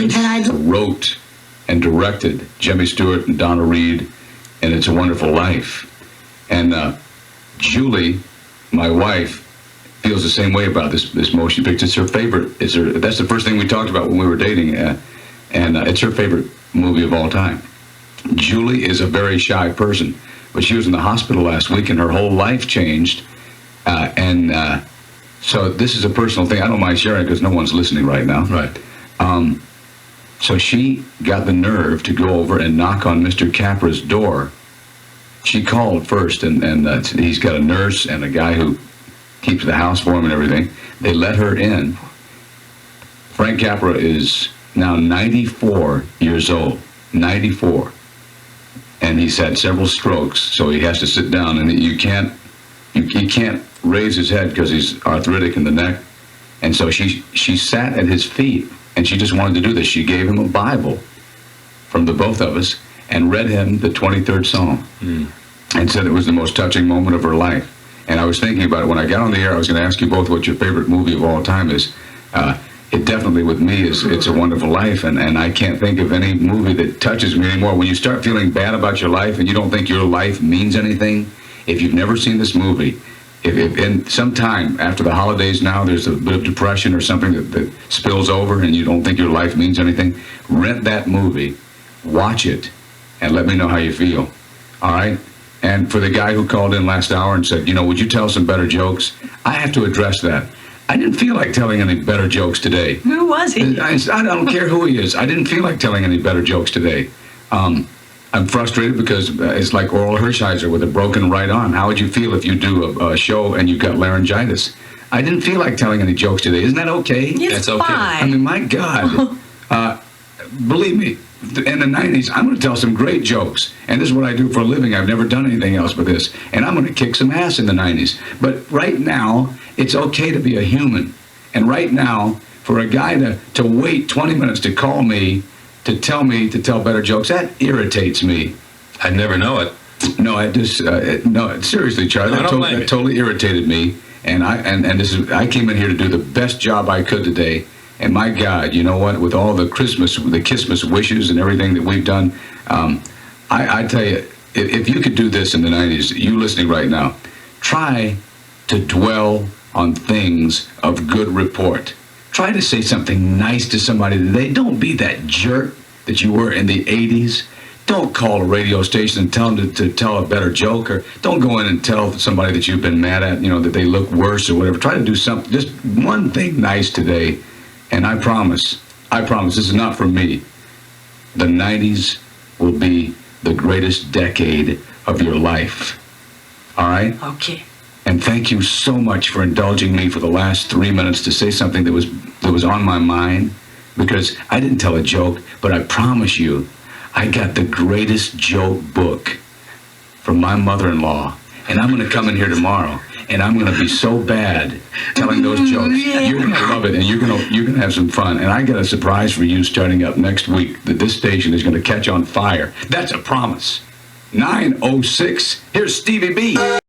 And I wrote and directed Jimmy Stewart and Donna Reed, and It's a Wonderful Life. And Julie, my wife, feels the same way about this motion picture. It's her favorite. That's the first thing we talked about when we were dating, and it's her favorite movie of all time. Julie is a very shy person, but she was in the hospital last week, and her whole life changed. So this is a personal thing. I don't mind sharing because no one's listening right now. Right. So she got the nerve to go over and knock on Mr. Capra's door. She called first, and he's got a nurse and a guy who keeps the house for him and everything. They let her in. Frank Capra is now 94 years old. 94. And he's had several strokes, so he has to sit down, and he can't raise his head because he's arthritic in the neck. And so she sat at his feet, and she just wanted to do this. She gave him a Bible from the both of us and read him the 23rd Psalm and said it was the most touching moment of her life. And I was thinking about it when I got on the air. I was going to ask you both what your favorite movie of all time is. It definitely, with me, is It's a Wonderful Life, and I can't think of any movie that touches me anymore. When you start feeling bad about your life and you don't think your life means anything, if you've never seen this movie, if in some time after the holidays now there's a bit of depression or something that spills over and you don't think your life means anything, rent that movie, watch it, and let me know how you feel. All right? And for the guy who called in last hour and said, would you tell some better jokes? I have to address that. I didn't feel like telling any better jokes today. Who was he? I don't care who he is. I didn't feel like telling any better jokes today. I'm frustrated because it's like Oral Hershiser with a broken right arm. How would you feel if you do a show and you've got laryngitis? I didn't feel like telling any jokes today. Isn't that okay? It's okay. fine. I mean, my God. Believe me, in the 90s, I'm going to tell some great jokes. And this is what I do for a living. I've never done anything else but this. And I'm going to kick some ass in the 90s. But right now, it's okay to be a human. And right now, for a guy to wait 20 minutes to call me to tell better jokes, that irritates me. I'd never know it. No, seriously, Charlie, No, that totally irritated me. And I came in here to do the best job I could today. And my God, you know what? With all the Christmas wishes and everything that we've done, I tell you, if you could do this in the 90s, you listening right now, try to dwell on things of good report. Try to say something nice to somebody today. Don't be that jerk that you were in the 80s. Don't call a radio station and tell them to tell a better joke, or don't go in and tell somebody that you've been mad at, that they look worse or whatever. Try to do something, just one thing nice today. And I promise, this is not from me. The 90s will be the greatest decade of your life. All right? Okay. And thank you so much for indulging me for the last 3 minutes to say something that was on my mind, because I didn't tell a joke, but I promise you, I got the greatest joke book from my mother-in-law, and I'm going to come in here tomorrow, and I'm going to be so bad telling those jokes. You're going to love it, and you're going to have some fun. And I got a surprise for you starting up next week that this station is going to catch on fire. That's a promise. 9:06. Here's Stevie B.